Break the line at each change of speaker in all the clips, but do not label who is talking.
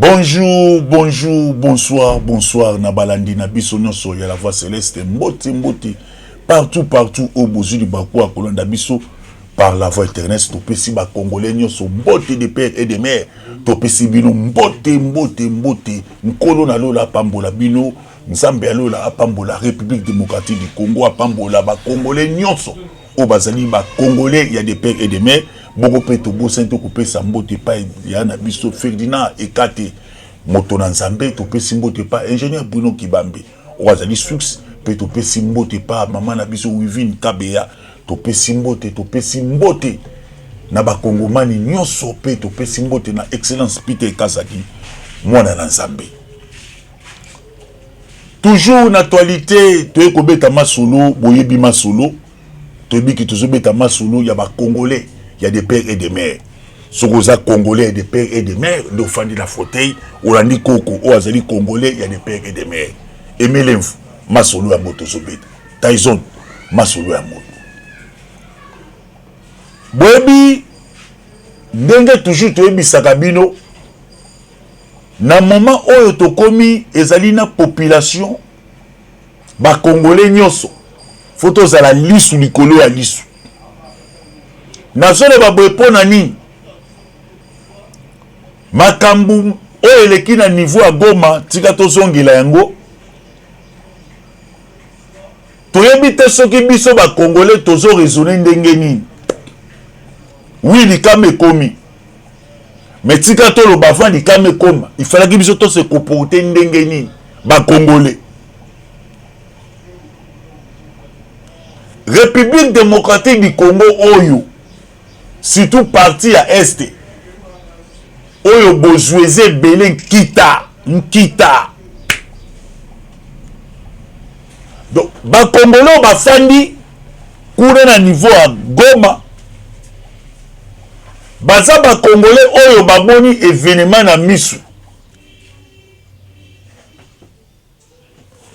Bonjour, bonjour, bonsoir, bonsoir. Nabalandi Nabiso Nyonso ya la voix céleste. Mbote, mbote. Partout, partout au bout du Bakou à Colonne d'Abiso. Par la voix éternelle, Topesi ba Congolais Nyonso. Mbote des pères et des mères. Topesi bino. Mbote, mbote, mbote. Nkolo na lola pambola bino. Nzambe alola apambola République démocratique du Congo. Apambola ba Congolais Nyonso. Au Bazali ba Congolais, il y a des pères et des mères. Boko peto bo sento couper sa mbote pa ya na biso Ferdinand Ekate moto na nzambe to pe simbote pa ingénieur Bruno Kibambe Owazali Sux pe to pe simbote pa maman na biso Wivine Kabea to pe simbote na ba kongomani nyonso pe to pe simbote na excellence Peter Kazaki mwana na nzambe. Toujours na actualité to ekobeta masolo boyebi masolo to biki to zobeta masolo ya ba Congolais. Il y a des pères et des mères. Sokoza Congolais, des pères et des mères. Nous fandi la fauteuil. Olandi Koko, Oazali Congolais, il y a des pères et des mères. Emelenf, Masolo à moto Zobet. Tyson, Masolo à moto. Boebi, ndenge toujours toyebi sakabino. Na moment oyo tokomi ezali na population ba Congolais nyonso. Photo za la lisu likolo ya lisu. Nazole baboye pona nini makambu oyo eleki na niveau ya Goma tika tozongela yango toyebi te soki biso bakongole tozo raisonner ndenge nini. Oui likama ekomi mais tika toloba avant likama ekoma il fallait que biso to se comporter ndenge nini bakongole. République démocratique du Congo oyo surtout parti à Est oyo bozweze belé nkita donc ba Congolais ba fandi kuna na niveau à Goma baza ba Congolais oyo baboni événement na misu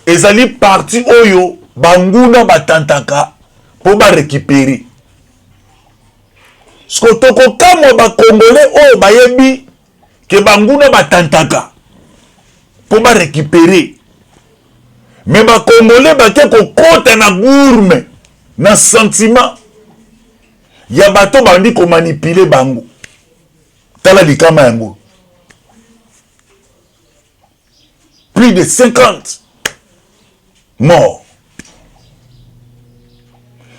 ezali parti oyo banguna batantaka po ba récupérer. Skotoko kamo ba Congolais oyo bayebi ke banguna batantaka pour ba récupérer. Mais ba Congolais bake ko kota na gourme na sentiment ya bato bandi ko manipuler bango. Tala likama yango. Plus de 50 morts.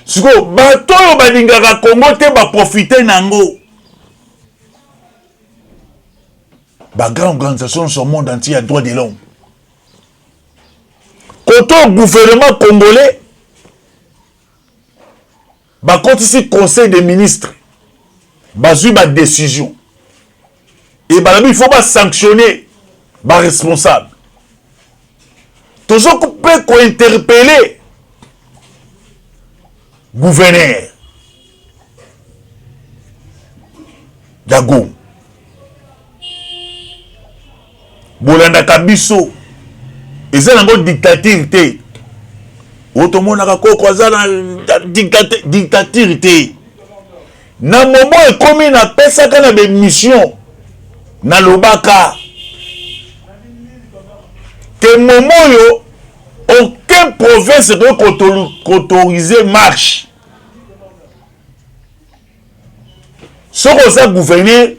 Siko bato yo balingaka Congo te ba profiter nango. Ba grande organisation sur le monde entier à droit de l'homme. Koto gouvernement congolais ba ici conseil des ministres bazui ba décision et ba il faut pas sanctionner ba responsable. Toujours peut ko interpeller gouverneur Dago Bolanda Kabiso eza nango dictature te otomonaka koko aza na dictature te na momo ekomi na pesaka na bemission na lobaka te momo yo aucun province ne peut autoriser marche. Ce qu'on a gouverné,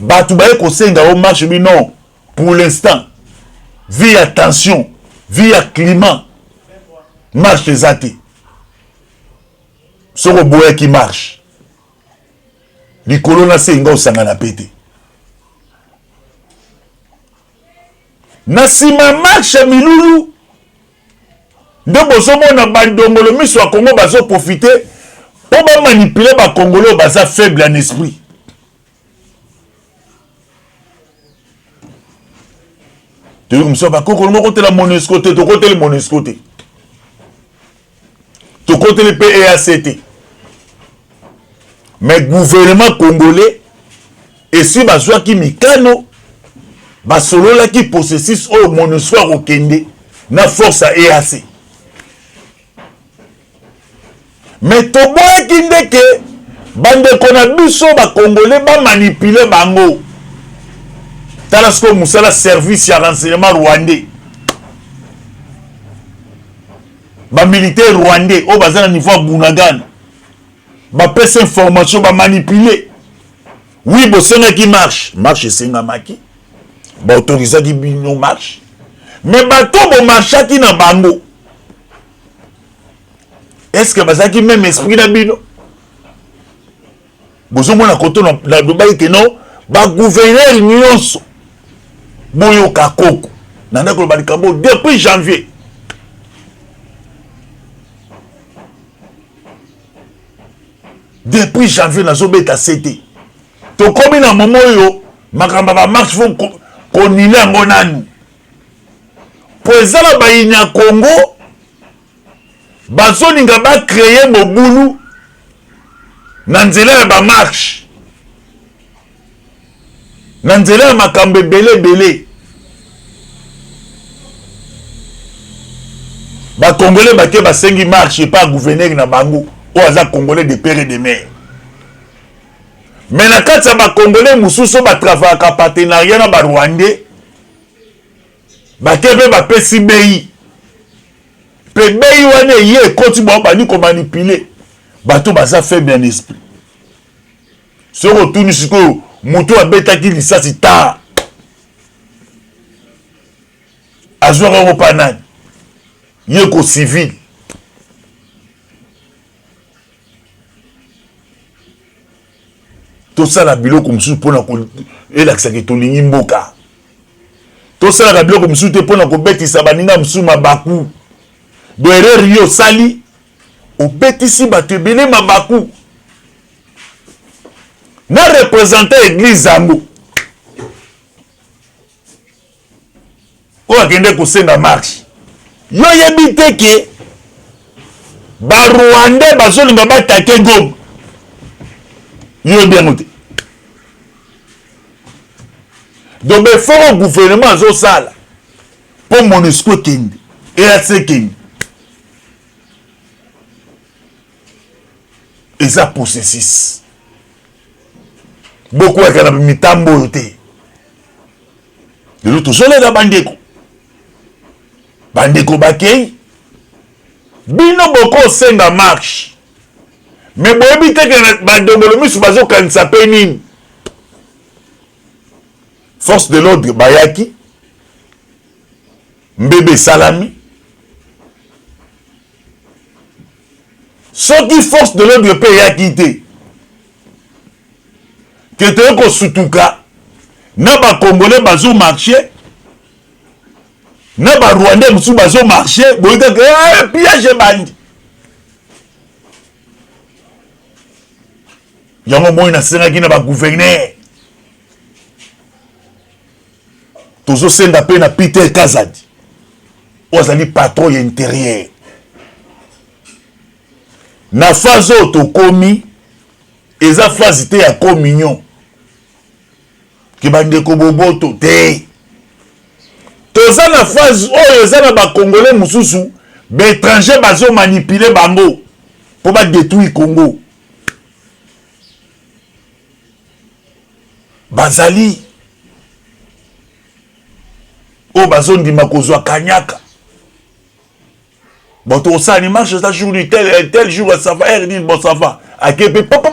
Batoubaye Kosenga au marche, mais non. Pour l'instant, via tension, via climat, marche les athées. Ce qu'on qui marche. Les colons c'est une grosse sangana pété. Nasima marche milulu. Nde bosomo na bandongolo miso ya Congo bazo profiter pour ba manipuler ba Congolais baza faible en esprit. Tu comme ça ba Congolais mo côté la Monusco te to côté le Monusco te. To côté le PEACT. Mais gouvernement congolais et si bazwa ki mikano ba solo la ki possessis au Monusco au Kende na force à EAC. Mais toboye kindeke bande kona biso ba Congolais ba manipuler bango Talasco Moussala service à renseignement rwandais. Ba militaire rwandais au bazar niveau Bunagan. Ba pèse information ba manipuler. Oui, bosenga qui marche senga maki. Ba autoriser qui bino marche. Mais bato bo marche qui na bango. Est-ce que bazaki même esprit na bino? Bozo mona koto na Dubaï que non, ba gouverneur nyonso. Boyo kakoko. Nanda ko ba likambo depuis janvier. Depuis janvier nazo beta CT. To komi na momo yo makamba ba marche fo konile ngo nanu. Po ezala ba inya Congo bazoninga ba créer mobulu na nzela ya ba marche. Na nzela ya makambe belé. Ba Congolais ba ke ba sengi marche pas gouverneur na bango. Ou aza Congolais de père et de mère. Mais na kati ya ba Congolais mususu ba travailler ka partenariat na ba Rwandais. Ba kebe ba pesi bei. Pe bei wane ye koti ba bani ko manipuler. Bato baza faible en esprit. Ce retour siko moto abeta ki lisasi ta. Azwa ko panani. Ye ko civil. Tout ça la biloko musu pona ko elakisa ke to lingi mboka. Tout ça la biloko musu te pona ko betisa baninga musu mabaku. Do erreur yo sali o betisi bato ebele mabaku. Na représenter église zango. Ko akende ko senga marche. Yo yebi te ke ba Rwandais bazolinga batake Goma. Yo bien noté. Donc il faut un gouvernement zo sala pour MONUSCO kende et AC kende. Et ça processus. Beaucoup à kana mitambo yote. De l'autre sole da bandeko. Bandeko bakei. Bino boko senga marche. Mais boyebi te que badongolo misu bazo kanisa pe nini. Force de l'ordre bayaki. Mbebe salami. Soki force de l'ordre pe yaki te. Que te ko sutuka. Na ba Congolais bazo marcher. Na ba Rwandais musu bazo marcher. Boyeka que piège bandi. Yango moi na senga ki na ba gouverneur. Tozo senda pe na Peter Kazadi. Ozali patron intérieur. Na phase to komi eza phase te ya communion. Ki bande ko boboto te. Toza na phase oyo eza na ba Congolais mususu, ba étranger bazo manipuler bango pour ba détruire Congo. Bazali o bazondi makozwa kanyaka. Bon to ça ni marche ça jour du tel jour ça va dit bon ça va. Akepe papa.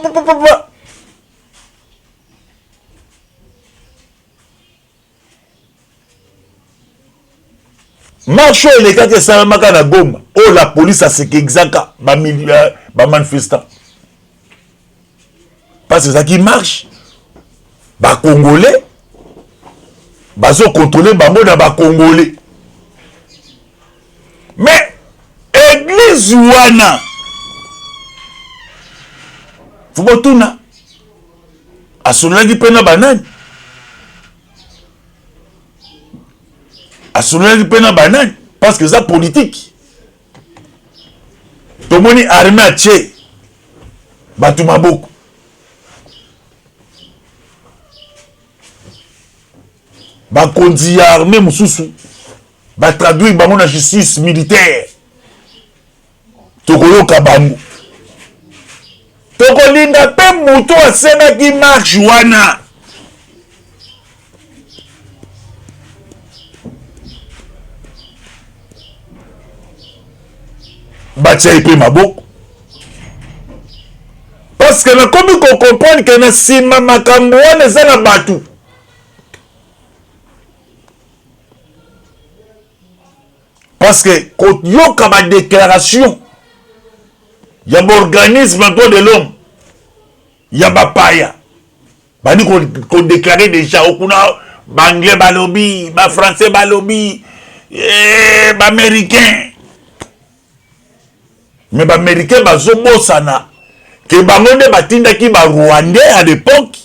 Marche les quatre salamaka na Goma. Oh la police a ce qu'exaka ba manifestant. Parce que ça qui marche. Ba Congolais bazo contrôler bango na ba Congolais. Mais église wana fubotuna asonaki pena banani parce que ça politique. Tomoni armée a tché batu maboko. Ba kondi ya armée mususu ba traduire bango na justice militaire. Tokoyoka bango. Tokolinga pe muto asenaki marche wana. batia épée maboko. Parce que na komi ko comprendre que na sima makambo wana eza na bato. Parce que quand yoka ba déclaration il y a l'organisme de l'homme, il y a ba paya. Ba ni qu'on déclarer déjà okuna ba anglais ba lobby, ba français ba lobby, ba américain. Mais ba américain ba zo bosana que ba monde batinda ki ba rwandais à l'époque.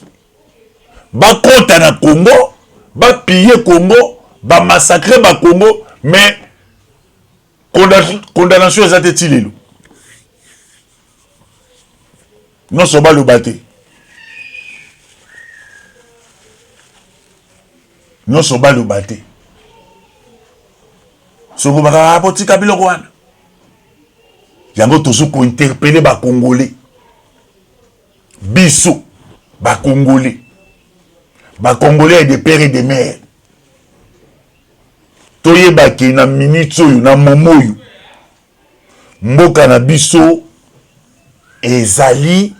Ba kota na Congo, ba piller Congo, ba massacrer ba Congo, mais condamnation ezate tilelo. Non soba le baté. Non soba le baté. Soko baka apoti kabilo kwana. Yango tozo ko interpeller ba Congolais. Biso ba Congolais. Ba Congolais des pères et des mères. Toye baki na minute oyo na momoyo. Mboka na biso ezali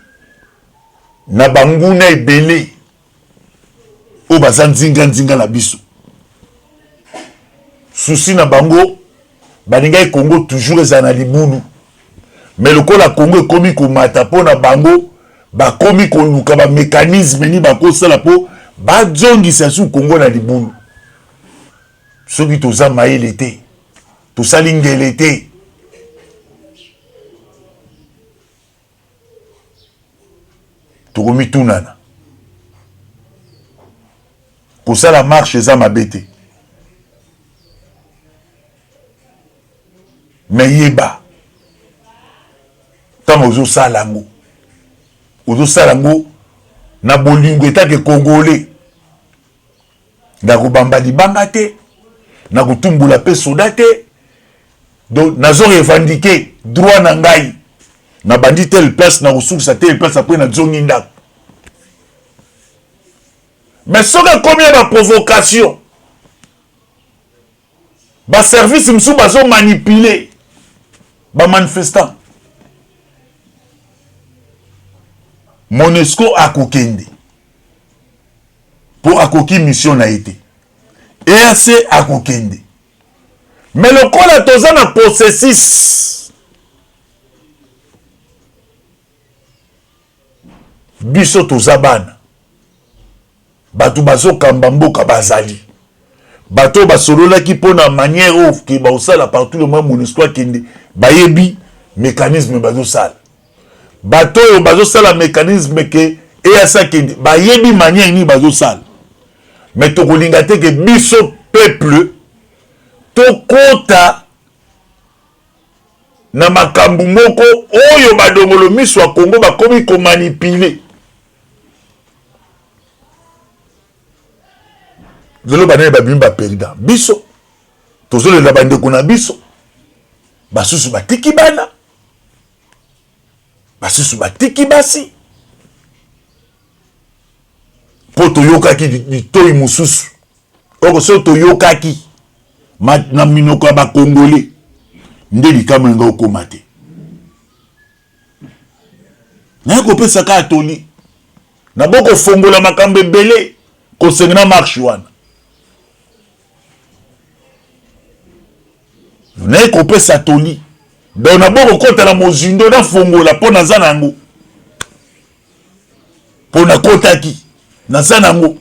na banguna ebele o baza nzinga na biso. Souci na bango baninga Congo toujours eza na libulu. Mais lokola Congo ekomi komata po na bango bakomi koluka ba mécanisme ni bakosala po bazongisa su Congo na libulu. Soki toza mayele te, tosali ngele te. Tokomi tunana. Kosala marche eza mabete. Mais yeba. Tamo ozo salango. Ozo salango na bolingo etake Congolais. Ndako bamba libanga te. Na kutumbula pe soda te. Donc nazo revendiquer droit na ngai. Na bandi telle place na ressource telle place après na zongi ndako. Mais soka combien de provocation. Ba service msou bazo manipuler ba manifestant. Monesco akokende. Pour akoki mission na été. EAC akokende. Mais le kola toza na processus. Biso toza bana. Bato bazo kamba mboka bazali. Bato basolola ki pona manière ouf ki ba osala partout le monde Monesco akende. Bayebi mécanisme bazo sala. Bato yo bazo sala mécanisme ke EAC akende. Bayebi manière ni bazo sala. Mais tokolinga te ke biso peuple tokota na makambu moko oyo badongolo miso ya Congo bakomi ko manipuler. Zolo banene babimba perdant biso tozolo la bande kuna biso basusu batiki bana basusu batiki basi po toyokaki litoi mususu oko so toyokaki na minoko ba Congolais nde likambo nga okoma te na ko pesa ka atoli na boko fongola makambo ebele ko sengna marche wana na ko pesa atoli donc na boko kota la mozindo na fongola po na zanango po na kotaki na zanango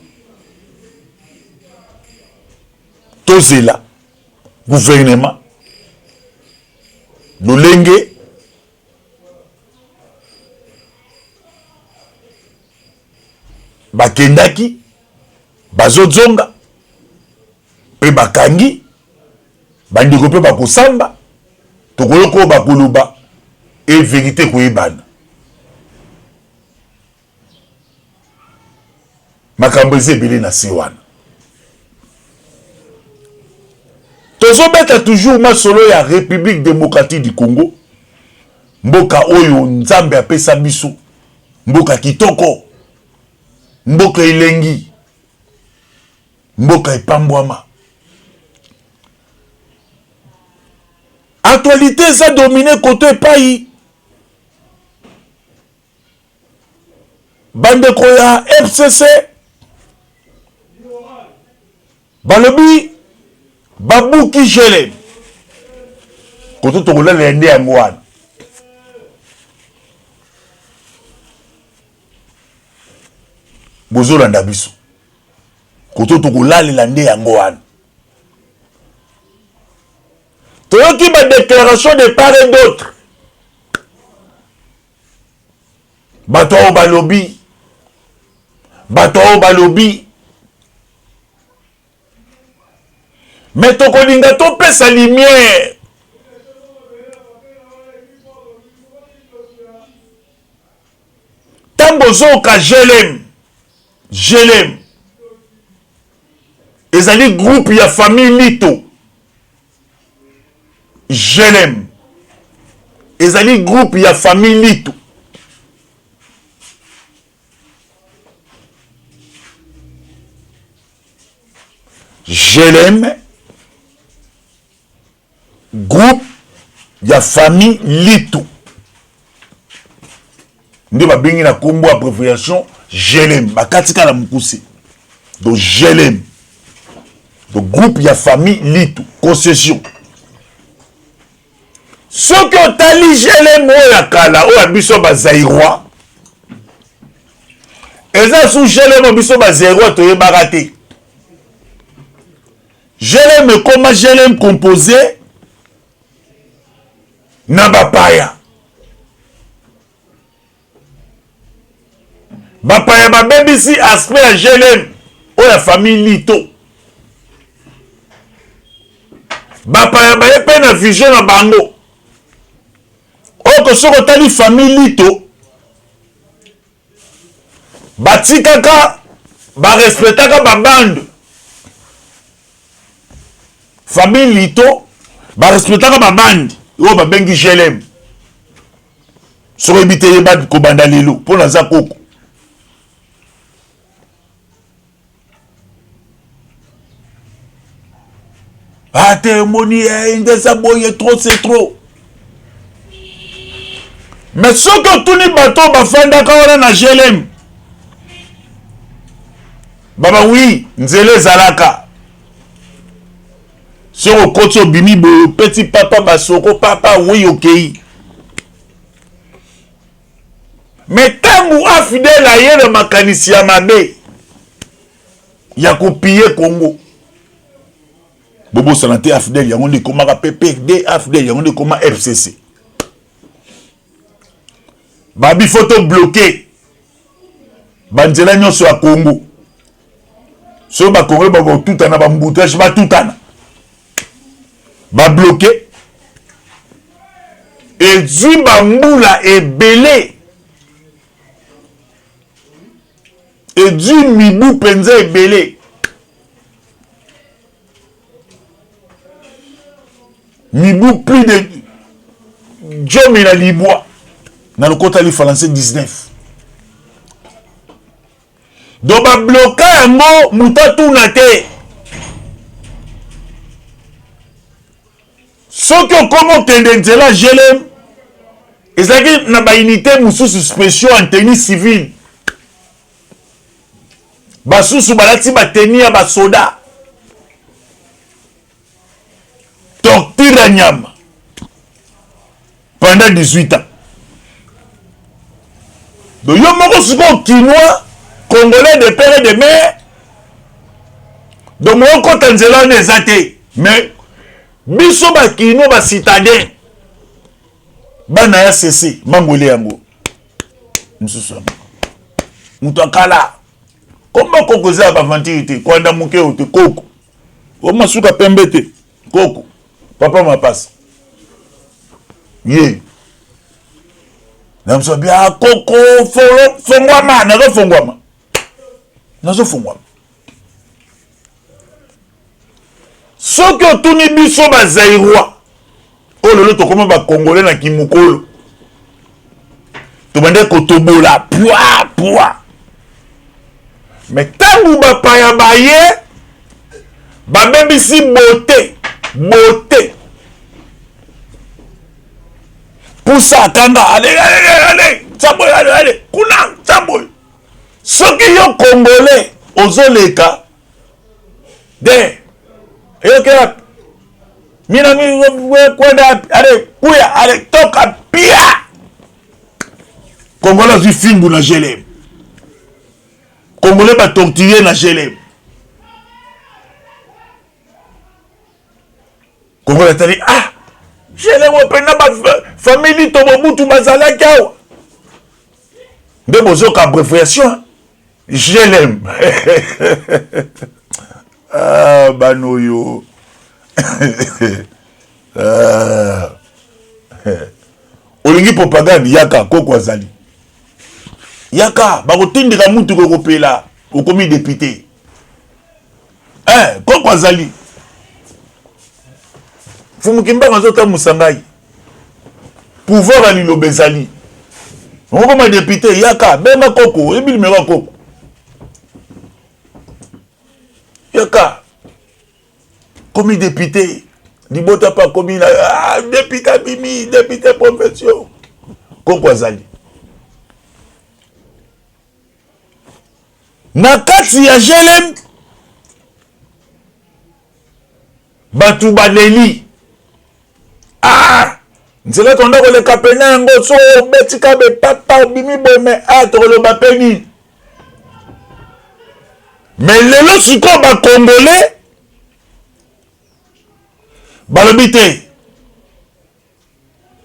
tozela gouvernement lolenge bakendaki bazozonga pe bakangi bandiko pe bakosamba tokoyoko bakoloba e vérité koyebana makambo ezebele na se wana tozobeta toujours masolo ya République démocratique du Congo mboka oyo nzambe apesa biso mboka kitoko mboka elengi mboka epambwama Actualité ça dominé côté pays. Bandeko ya FCC balobi babuki Jelem côté tokola lende ya ngwana bozolanda biso côté tokola lende ya ngwana toyoki ba déclaration de part et d'autre bato balobi mais tokolinga topesa lumière tambo zoka Jelem ezali groupe ya famille Lito Jelem ezali groupe ya famille Lito Jelem groupe ya famille Lito nde babengi na kombo abréviation Jelem bakatika na mukuse donc Jelem donc groupe ya famille Lito concession soki otali Jelem oyo kala oyo biso bazairwa eza sous Jelem biso bazairwa toyebaka te Jelem ekoma Jelem composé na bapaya babebisi aspect ya Jelem oyo ya famille Lito bapaya baye mpe na vision na bango oyo soki otali famille Lito batikaka barespectaka babande famille Lito barespectaka babandi oyo babengi Jelem soki ebite yeba kobanda lelo mpo naza koko ate moni ndeza boye trop c'est trop mais soki otuni bato bafandaka wana na Jelem baba oui nzela ezalaka soki okoti obimi boye petit papa basoko papa oui okei mais ntango afidele aye na makanisi ya mabe ya kopie Congo bobo sanate afidele yango nde ekomaka PPRD afidele yango nde ekoma FCC babi photo bloqué banzela nyonso ya Congo so bakongole bakotutana bamboutage batutana babloqué ezwi bambula ebele ezwi mibu mpenza ebele mibu plus de jomi na libwa na lokota li français 19 do babloka yango mutatuna te soki okoma okende nzela Jelem ezalaki na baunité mosusu spéciaux en tenue civile basusu balati bateni ya basoda torture ya nyama pendant 18 ans donc yo moko siko kinois congolais de père et de mère donc mokota nzela wana eza te mais biso bakino basitadin bana ya cc mangole yango mosusu yango moto akala komba koko eza bavantiri te kwanda moke oyo te koko omasuka pembe te koko papa mapasi ye namso bia koko fongwama nazo fongwama soki otuni biso bazairwa oyo lelo tokoma bakongole na kimokolo tobande kotobola pwa mais ntango bapaya baye babebisi bote Poussa kanga, allez, tchaboy, allez, kuna, tchaboy. Ceux qui ont congolais, aux oleka, de, yoke, minami, allez, kuya, allez, toka, pia. Congolais, du film, na gelé. Congolais, va torturer, na gelé. Congolais, t'as dit, ah, gelé, mon pena, ma famille, ton mobutu, bazala, kao. De bozoka abréviation. Je l'aime. Ah, Banoyo. Olingi propagande, yaka, koko azali. Yaka, bakotindika mutu kokopela, okomi député. Koko azali. Fumukimba ngazota musangai. Pouvoir alilo bezali. On va comme député, yaka, benga koko, et bil mera koko. Yaka, comme député, Libota pas comme député Bimi, député profession. Koko azali. Nakati ya jelem, batu baleli. Nzela tonda ko le kapena ngo so betika be papa bimi bome atolo ba peni. Mais lelo siko ba congolais balobité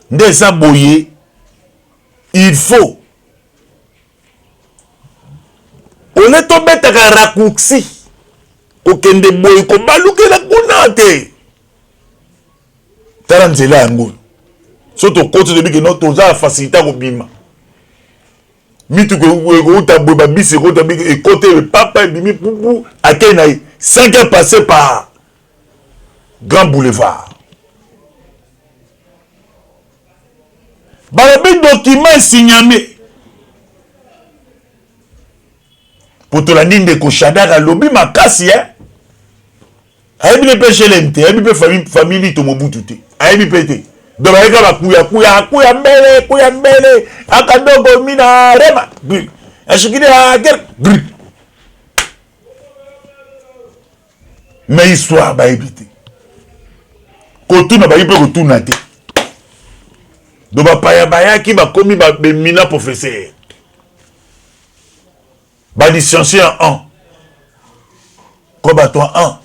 nde sa boye il faut on est tombé ta raccourci okende boye ko balukela kunate tala nzela yango. Soto côté de biki notre za facilité ko bima. Mitu ko ta boba bisi ko ta biki et côté le papa bimi poupou akenaï 5 heures passé par Grand Boulevard. Balabi document signamé. Pour te la ligne de Koshadara lobby makasi hein. Ayebi le péché lente, ayebi pe famille to mobutu te. Ayebi pété. Donc il y a kuya mbele akadogo mina rema ashikide ager mais histoire ba éviter kotuna ba ipe kotuna te do ba paya ki ba komi ba mina professeur ba licencié en 1 comme toi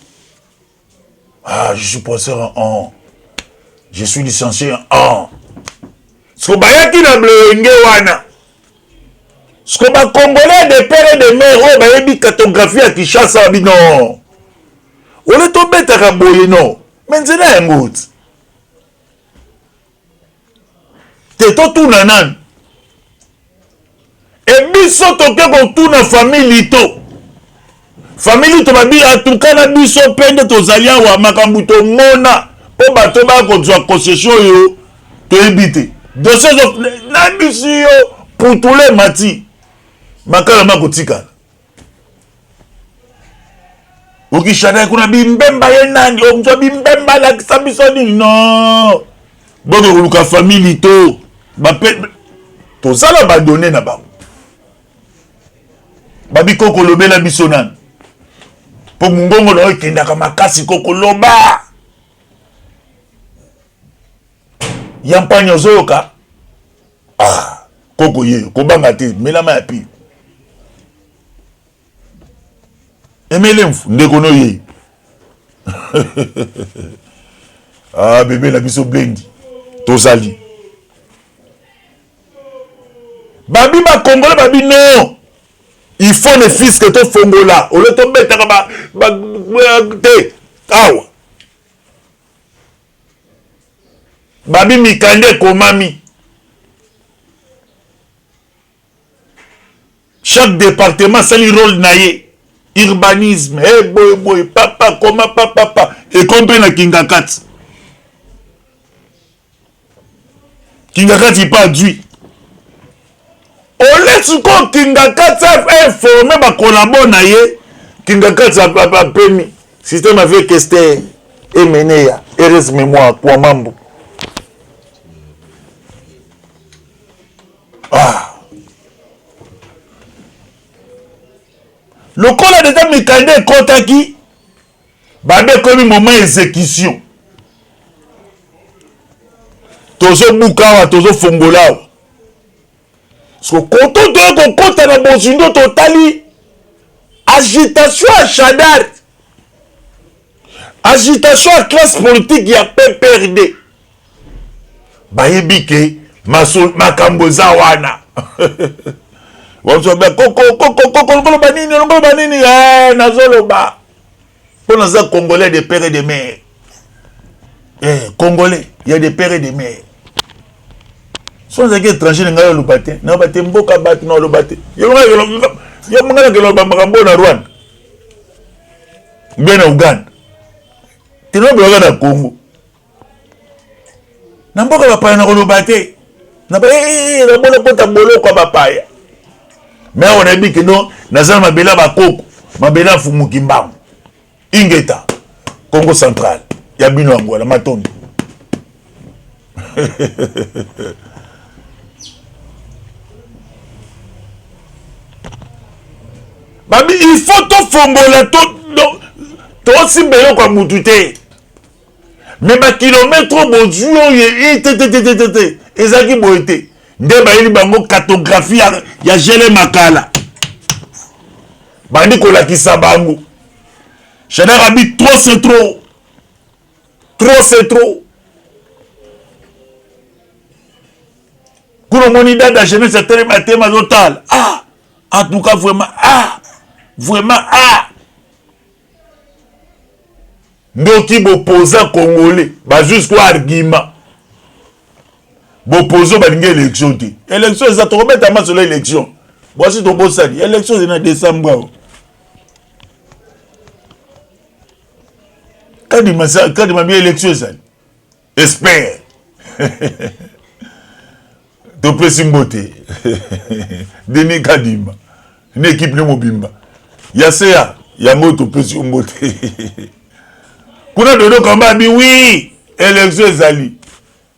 1 je suis professeur en je suis licencié en ce que bayaki na blenge wana ce que ba congolais de père et de mère oh ba yebi cartographie à Kinshasa bino ole to betaka boye no mais nzela yango te to tuna nan e biso toke ko tuna famille to babi atukana biso pende tozali awa makambu to mona po bato ba kozwa concession yo to ebite dossier na biso yo pour tous les mati makala makotika okishana kuna bimbemba yenani omzo bimbemba la kisabiso ni no bogo kuluka famille to bape to sala ba donner na ba babi koko lobela biso nan po mungongo lo ikendaka makasi koko loba yampanya ozoyoka koko ye kobanga te melama ya pi emele mfu ndekono ye bébé la biso blendi tozali babi ba congolais babi non il faut les fils que to fongola ole to betaka ba te awa babi mikande komami chaque département sali rôle naye urbanisme boy papa koma papa et compris na Kingakat il pas dû on laisse ko Kingakat informer ba collabo naye Kingakat a permis système avec Esther et Meneya et reste mémoire pour mambo Ah. Le col d'état mécanisé Kotaki, Babé comme moment exécution. Tozo Bukawa, Tozo Fongola. Parce que quand on doit qu'on compte dans bon signe totali, agitation à Chadar, agitation à classe politique, il y a PPRD. Bayebike, Makamboza wana. Congolais de père et de mère. Congolais, il y a des pères et des mères. Sont des étrangers qui ont été na baté mboka bat na lo baté. Yo mangala ke lo bambakambo na Rwanda. Bien na Uganda. Tino bloga na Congo. Na mboka bapaya na lo baté. Na ba na bona pota bolo kwa bapaya. Mais on a dit que non, nazana mabela bakoko, mabela fumukimbango. Ingeta Congo central. Ya bino Angola matondo. Babi, il faut tout fongola, tout aussi bien comme moutouté. Mais ma kilomètre bon Dieu, ezaki boité. Ndeba ili bango cartographie ya gele makala. Bandi kola kisabango. Chana rabi trop c'est trop. Trop c'est trop. Pour mon idée de jeunesse c'est très mathématique total. Ah, en tout cas vraiment vraiment Ndoki boposa congolais, ba jusqu'au argument. Bopozo ba linga élection ti. Élection ça to remettre à sur l'élection. Voici ton boss ça. Élection c'est en décembre. Quand il m'a bien élection ça. Espère. To pesimbote. Denis Kadima. Une équipe ne mobimba. Yasea, yango to pesimbote. Kuna dodo kamba bi oui, élection ezali.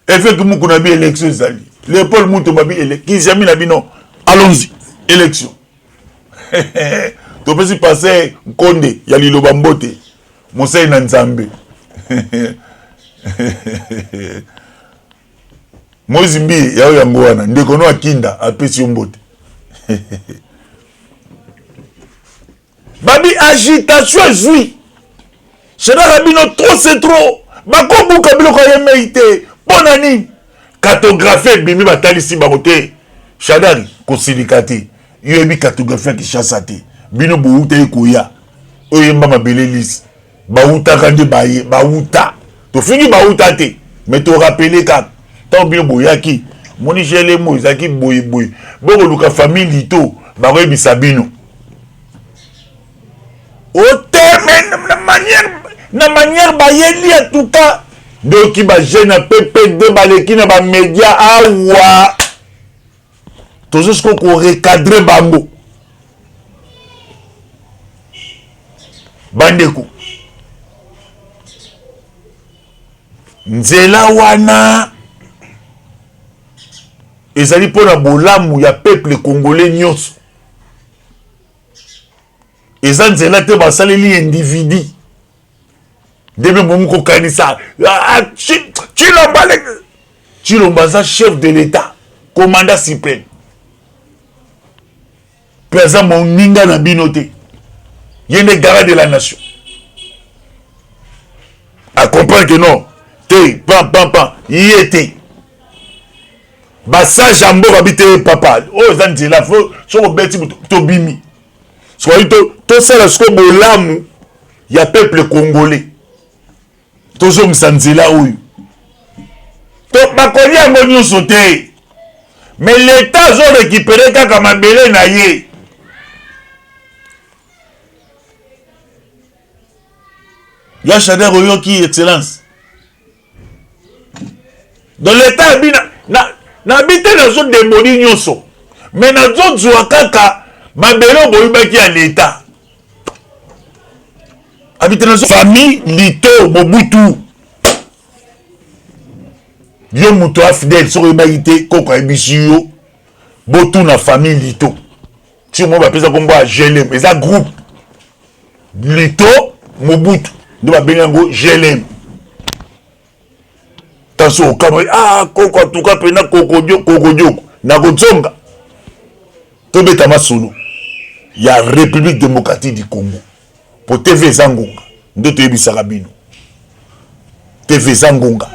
Effectivement kuna bi élection ezali. Léopold Mouto babi élection. Qui jamais na bi non. Allons-y, élection. To pesi passer Konde ya liloba mbote. Mosai na Nzambe. Mozimbi ya yango wana ndeko no akinda apesi mbote. Babi agitation ezui. Chena rabino trop c'est trop. Bakobu kabilo ko yemeite. Bonani. Cartographie bimi batalisi bakote. Chadari ko silikati. Yebi cartographie ki chassate. Bino bouta ekoya. Oyemba mabele lisi. Bauta kande baye, bauta. To fini bauta te. Mais to rappeler ka tant bien boyaki. Moni gele mo izaki boy. Boko luka famille lito, bawe bisabino. Na manière bayeli en tout cas donc qui ba jeune PP2 baleki na ba média awa to jusqu'au ko recadrer bango bandeko nzela wana ezali pona bolamu ya peuple congolais nyonso eza nzela te basaleli individu debe momuko kanisa Chilomba za chef de l'état commandant suprême président moninga na binote yende garant de la nation à comprendre que non te pan yete basa jambo babite papa oh zanti la fo so beti to bimi soit to sala sko bolamu ya peuple congolais toujours msanzila oyo to bakoni yango nyonso te mais l'état zo récupérer kaka mabele na ye ya Chadar oyoki excellence dans l'état na bité na zo demboni nyonso mais na zo zwa kaka mabele boyibaki ya l'état habite na famille lito Mobutu yo muto afidèle so ba yité koko ebisi yo botu na famille Lito si mo ba pesa kombo a GLM eza groupe Lito Mobutu ndo ba benga ngo GLM tanso kama koko tuka pena kokodjoko na kotsonga to beta masolo ya République démocratique du Congo pour TV Zangonga ndo to yebisaka bino TV Zangonga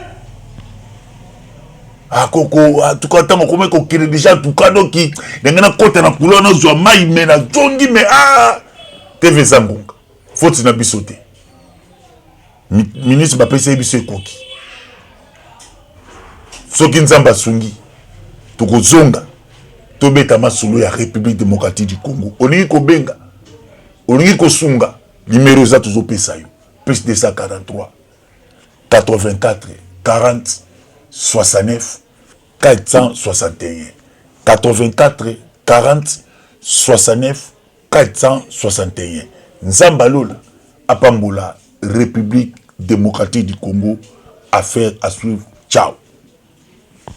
koko tuka tango kome ko kire déjà tuka doki ngana kota na kulo na zwa mai me na jongi me TV Zangonga faut na bisote ministre ba pesa biso ekoki soki nzamba sungi tukozonga to beta masolo ya République démocratique du Congo olingi ko benga olingi ko sunga numéro za tuzo pesa yo plus 243 84 40 69 461 84 40 69 461 Nzamba Lola apambola République démocratique du Congo. Affaire à suivre. Ciao.